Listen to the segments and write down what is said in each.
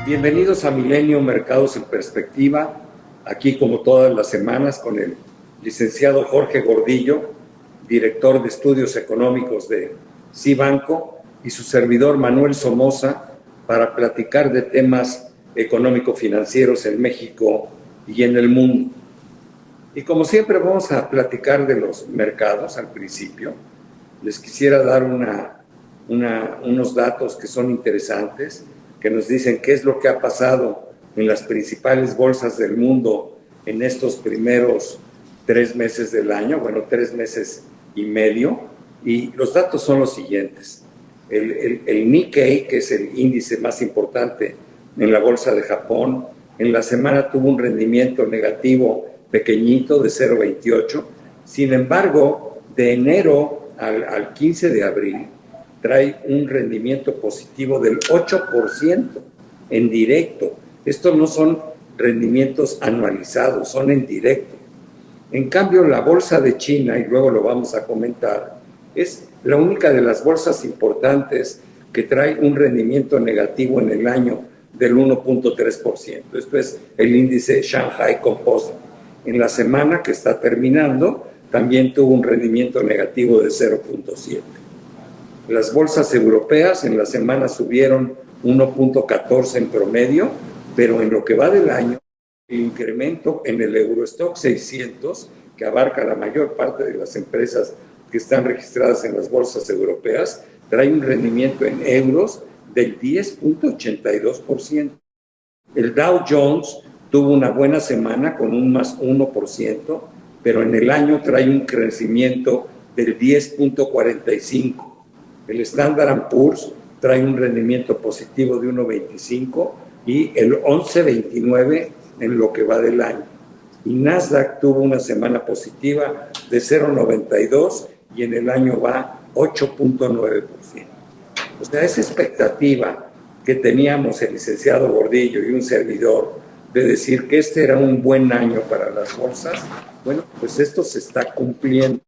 Bienvenidos a Milenio Mercados en Perspectiva, aquí como todas las semanas con el licenciado Jorge Gordillo, director de Estudios Económicos de Cibanco, y su servidor Manuel Somoza, para platicar de temas económico-financieros en México y en el mundo. Y como siempre vamos a platicar de los mercados al principio. Les quisiera dar unos datos que son interesantes, que nos dicen qué es lo que ha pasado en las principales bolsas del mundo en estos primeros 3 meses del año, 3 meses y medio, y los datos son los siguientes. El Nikkei, que es el índice más importante en la bolsa de Japón, en la semana tuvo un rendimiento negativo pequeñito de 0,28, sin embargo, de enero al 15 de abril, trae un rendimiento positivo del 8% en directo. Estos no son rendimientos anualizados, son en directo. En cambio, la bolsa de China, y luego lo vamos a comentar, es la única de las bolsas importantes que trae un rendimiento negativo en el año del 1.3%. Esto es el índice Shanghai Composite. En la semana que está terminando, también tuvo un rendimiento negativo de 0.7. Las bolsas europeas en la semana subieron 1.14 en promedio, pero en lo que va del año, el incremento en el Eurostock 600, que abarca la mayor parte de las empresas que están registradas en las bolsas europeas, trae un rendimiento en euros del 10.82%. El Dow Jones tuvo una buena semana con un más 1%, pero en el año trae un crecimiento del 10.45%. El Standard & Poor's trae un rendimiento positivo de 1.25 y el 11.29 en lo que va del año. Y Nasdaq tuvo una semana positiva de 0.92 y en el año va 8.9%. O sea, esa expectativa que teníamos el licenciado Gordillo y un servidor de decir que este era un buen año para las bolsas, bueno, pues esto se está cumpliendo.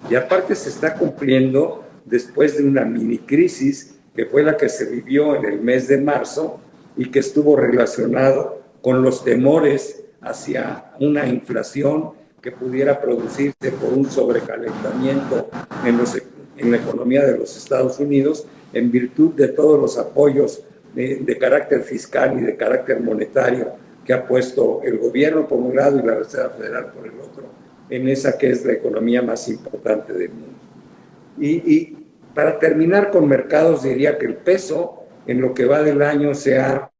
Y aparte se está cumpliendo después de una mini crisis que fue la que se vivió en el mes de marzo y que estuvo relacionado con los temores hacia una inflación que pudiera producirse por un sobrecalentamiento en la economía de los Estados Unidos en virtud de todos los apoyos de carácter fiscal y de carácter monetario que ha puesto el gobierno por un lado y la Reserva Federal por el otro en esa que es la economía más importante del mundo. Y para terminar con mercados, diría que el peso en lo que va del año se ha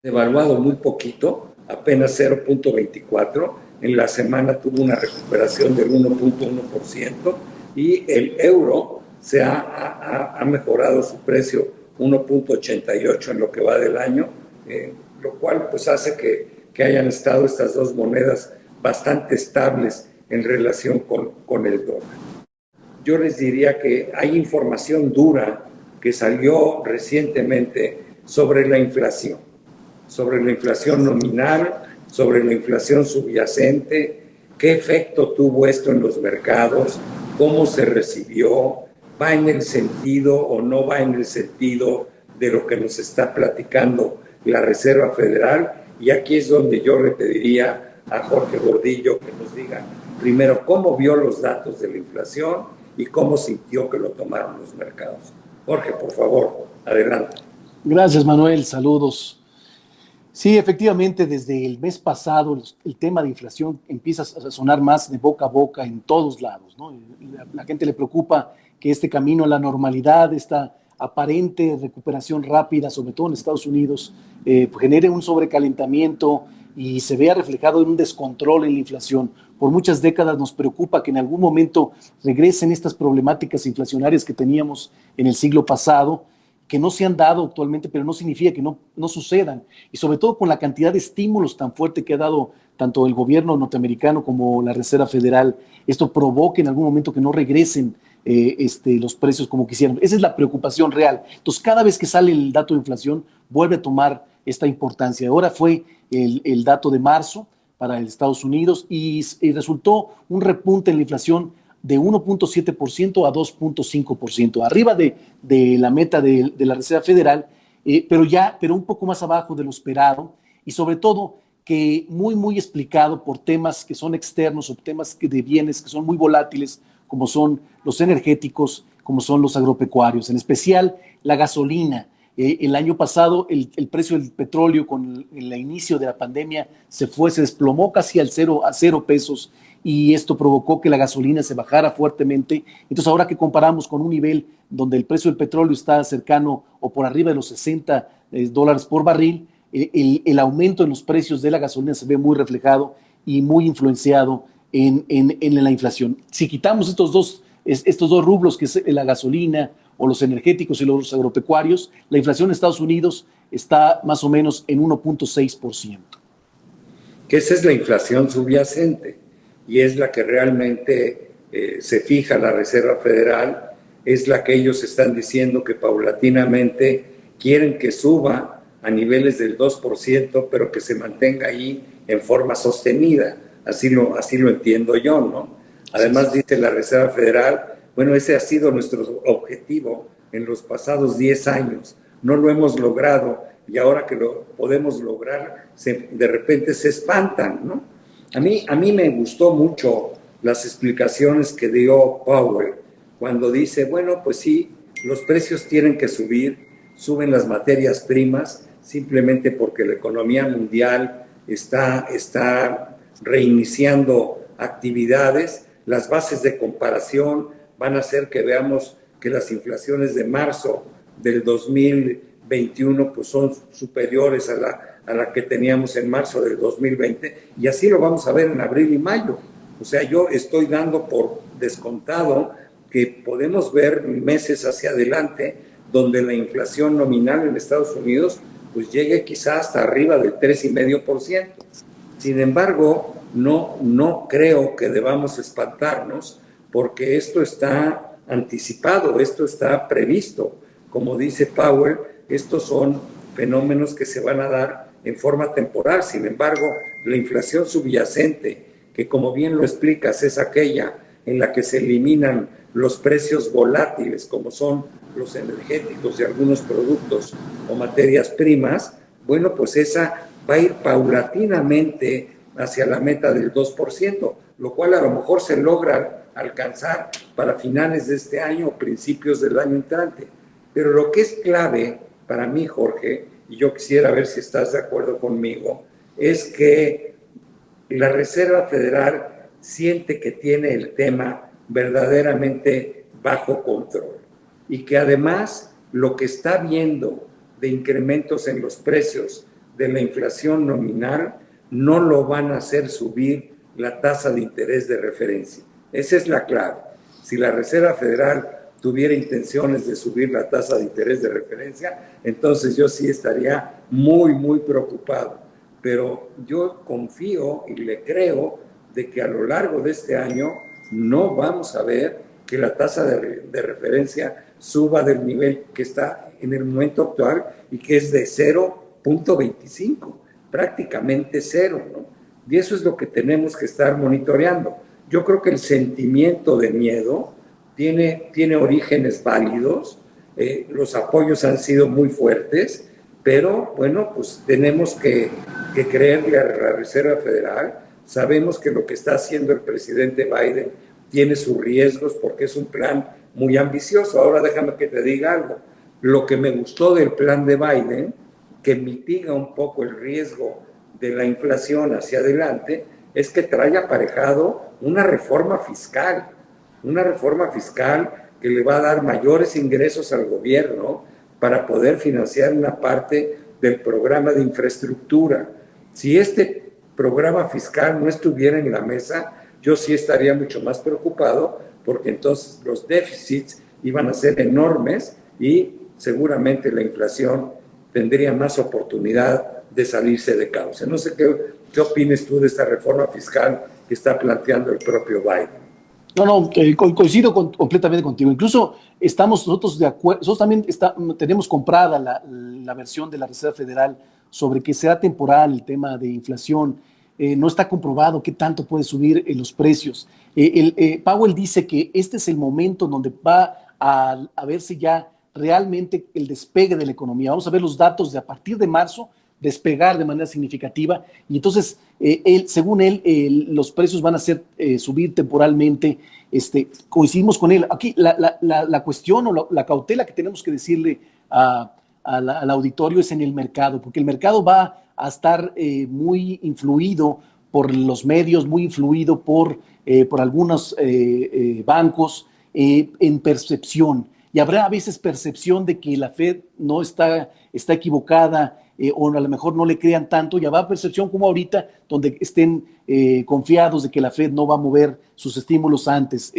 devaluado muy poquito, apenas 0.24. En la semana tuvo una recuperación del 1.1% y el euro se ha mejorado su precio 1.88 en lo que va del año, lo cual pues hace que hayan estado estas dos monedas bastante estables en relación con el dólar. Yo les diría que hay información dura que salió recientemente sobre la inflación nominal, sobre la inflación subyacente, qué efecto tuvo esto en los mercados, cómo se recibió, va en el sentido o no va en el sentido de lo que nos está platicando la Reserva Federal. Y aquí es donde yo le pediría a Jorge Gordillo que nos diga primero cómo vio los datos de la inflación y cómo sintió que lo tomaron los mercados. Jorge, por favor, adelante. Gracias, Manuel. Saludos. Sí, efectivamente, desde el mes pasado el tema de inflación empieza a sonar más de boca a boca en todos lados, ¿no? La gente le preocupa que este camino a la normalidad, esta aparente recuperación rápida, sobre todo en Estados Unidos, genere un sobrecalentamiento y se vea reflejado en un descontrol en la inflación. Por muchas décadas nos preocupa que en algún momento regresen estas problemáticas inflacionarias que teníamos en el siglo pasado, que no se han dado actualmente, pero no significa que no sucedan. Y sobre todo con la cantidad de estímulos tan fuerte que ha dado tanto el gobierno norteamericano como la Reserva Federal, esto provoca en algún momento que no regresen los precios como quisieran. Esa es la preocupación real. Entonces, cada vez que sale el dato de inflación, vuelve a tomar esta importancia. Ahora fue el dato de marzo para Estados Unidos y resultó un repunte en la inflación de 1.7% a 2.5%, arriba de la meta de la Reserva Federal, pero un poco más abajo de lo esperado, y sobre todo que muy explicado por temas que son externos o temas de bienes que son muy volátiles, como son los energéticos, como son los agropecuarios, en especial la gasolina. El año pasado el precio del petróleo con el inicio de la pandemia se desplomó casi a 0 pesos, y esto provocó que la gasolina se bajara fuertemente. Entonces, ahora que comparamos con un nivel donde el precio del petróleo está cercano o por arriba de los $60 por barril, el aumento en los precios de la gasolina se ve muy reflejado y muy influenciado en la inflación. Si quitamos estos dos rublos, que es la gasolina o los energéticos y los agropecuarios, la inflación en Estados Unidos está más o menos en 1.6%. Que esa es la inflación subyacente y es la que realmente se fija la Reserva Federal, es la que ellos están diciendo que paulatinamente quieren que suba a niveles del 2%, pero que se mantenga ahí en forma sostenida. Así lo entiendo yo, ¿no? Además, dice la Reserva Federal, bueno, ese ha sido nuestro objetivo en los pasados 10 años. No lo hemos logrado y ahora que lo podemos lograr, de repente se espantan, ¿no? A mí me gustó mucho las explicaciones que dio Powell cuando dice, bueno, pues sí, los precios tienen que subir, suben las materias primas, simplemente porque la economía mundial está reiniciando actividades. Las bases de comparación van a hacer que veamos que las inflaciones de marzo del 2021 pues son superiores a la que teníamos en marzo del 2020, y así lo vamos a ver en abril y mayo. O sea, yo estoy dando por descontado que podemos ver meses hacia adelante donde la inflación nominal en Estados Unidos pues llegue quizá hasta arriba del 3,5%. Sin embargo, no creo que debamos espantarnos, porque esto está anticipado, esto está previsto. Como dice Powell, estos son fenómenos que se van a dar en forma temporal. Sin embargo, la inflación subyacente, que como bien lo explicas, es aquella en la que se eliminan los precios volátiles, como son los energéticos y algunos productos o materias primas, bueno, pues esa va a ir paulatinamente hacia la meta del 2%, lo cual a lo mejor se logra alcanzar para finales de este año o principios del año entrante. Pero lo que es clave para mí, Jorge, y yo quisiera ver si estás de acuerdo conmigo, es que la Reserva Federal siente que tiene el tema verdaderamente bajo control y que además lo que está viendo de incrementos en los precios de la inflación nominal no lo van a hacer subir la tasa de interés de referencia. Esa es la clave. Si la Reserva Federal tuviera intenciones de subir la tasa de interés de referencia, entonces yo sí estaría muy preocupado. Pero yo confío y le creo de que a lo largo de este año no vamos a ver que la tasa de referencia suba del nivel que está en el momento actual y que es de 0.25, prácticamente cero, ¿no? Y eso es lo que tenemos que estar monitoreando. Yo creo que el sentimiento de miedo tiene orígenes válidos, los apoyos han sido muy fuertes, pero bueno, pues tenemos que creerle a la Reserva Federal. Sabemos que lo que está haciendo el presidente Biden tiene sus riesgos porque es un plan muy ambicioso. Ahora déjame que te diga algo. Lo que me gustó del plan de Biden, que mitiga un poco el riesgo de la inflación hacia adelante, es que trae aparejado una reforma fiscal que le va a dar mayores ingresos al gobierno para poder financiar una parte del programa de infraestructura. Si este programa fiscal no estuviera en la mesa, yo sí estaría mucho más preocupado, porque entonces los déficits iban a ser enormes y seguramente la inflación tendría más oportunidad de salirse de cauce. No sé qué opines tú de esta reforma fiscal que está planteando el propio Biden. No, coincido completamente contigo. Incluso estamos nosotros de acuerdo, nosotros también tenemos comprada la versión de la Reserva Federal sobre que será temporal el tema de inflación. No está comprobado qué tanto puede subir los precios. Powell dice que este es el momento donde va a verse ya realmente el despegue de la economía. Vamos a ver los datos de a partir de marzo despegar de manera significativa y entonces, según él, los precios van a subir temporalmente. Coincidimos con él. Aquí la cuestión o la cautela que tenemos que decirle al auditorio es en el mercado, porque el mercado va a estar muy influido por los medios, muy influido por algunos bancos en percepción. Y habrá a veces percepción de que la Fed no está equivocada o a lo mejor no le crean tanto, y habrá percepción como ahorita, donde estén confiados de que la Fed no va a mover sus estímulos antes.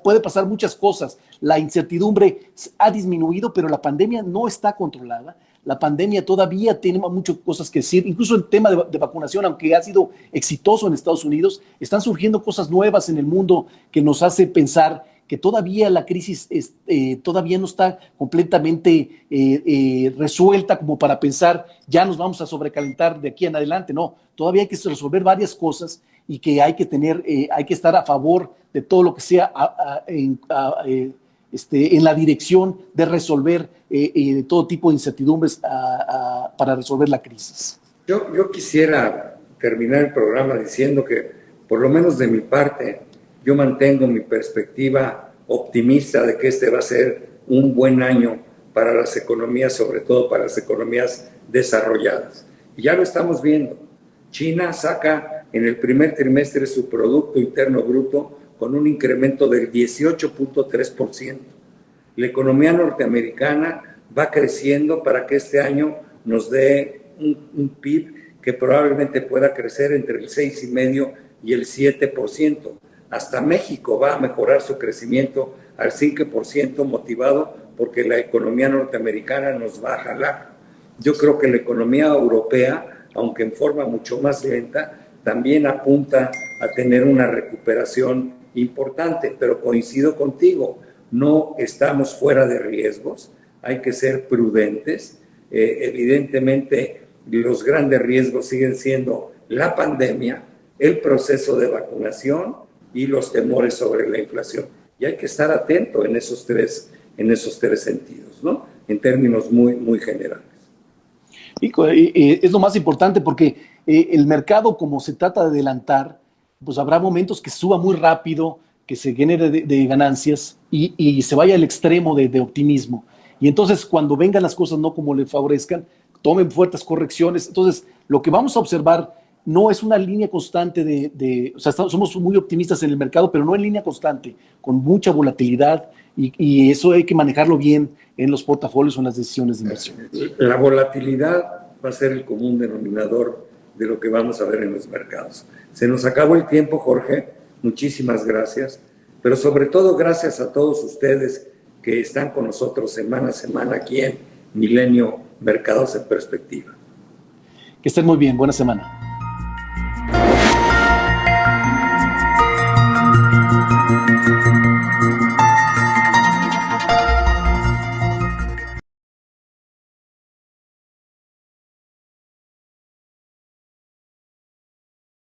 Puede pasar muchas cosas. La incertidumbre ha disminuido, pero la pandemia no está controlada. La pandemia todavía tiene muchas cosas que decir, incluso el tema de vacunación, aunque ha sido exitoso en Estados Unidos, están surgiendo cosas nuevas en el mundo que nos hace pensar que todavía la crisis todavía no está completamente resuelta como para pensar ya nos vamos a sobrecalentar de aquí en adelante. No, todavía hay que resolver varias cosas y que hay que estar a favor de todo lo que sea en la dirección de resolver todo tipo de incertidumbres para resolver la crisis. Yo quisiera terminar el programa diciendo que, por lo menos de mi parte, yo mantengo mi perspectiva optimista de que este va a ser un buen año para las economías, sobre todo para las economías desarrolladas. Y ya lo estamos viendo. China saca en el primer trimestre su Producto Interno Bruto con un incremento del 18.3%. La economía norteamericana va creciendo para que este año nos dé un PIB que probablemente pueda crecer entre el 6,5% y el 7%. Hasta México va a mejorar su crecimiento al 5%, motivado porque la economía norteamericana nos va a jalar. Yo creo que la economía europea, aunque en forma mucho más lenta, también apunta a tener una recuperación importante, pero coincido contigo, no estamos fuera de riesgos, hay que ser prudentes. Evidentemente, los grandes riesgos siguen siendo la pandemia, el proceso de vacunación y los temores sobre la inflación. Y hay que estar atento en esos tres sentidos, ¿no? En términos muy, muy generales. Y es lo más importante porque el mercado, como se trata de adelantar, pues habrá momentos que suba muy rápido, que se genere de ganancias y se vaya al extremo de optimismo. Y entonces, cuando vengan las cosas no como le favorezcan, tomen fuertes correcciones. Entonces, lo que vamos a observar no es una línea constante o sea, somos muy optimistas en el mercado, pero no en línea constante, con mucha volatilidad, y eso hay que manejarlo bien en los portafolios o en las decisiones de inversión. La volatilidad va a ser el común denominador de lo que vamos a ver en los mercados. Se nos acabó el tiempo, Jorge, muchísimas gracias, pero sobre todo gracias a todos ustedes que están con nosotros semana a semana aquí en Milenio Mercados en Perspectiva. Que estén muy bien, buena semana.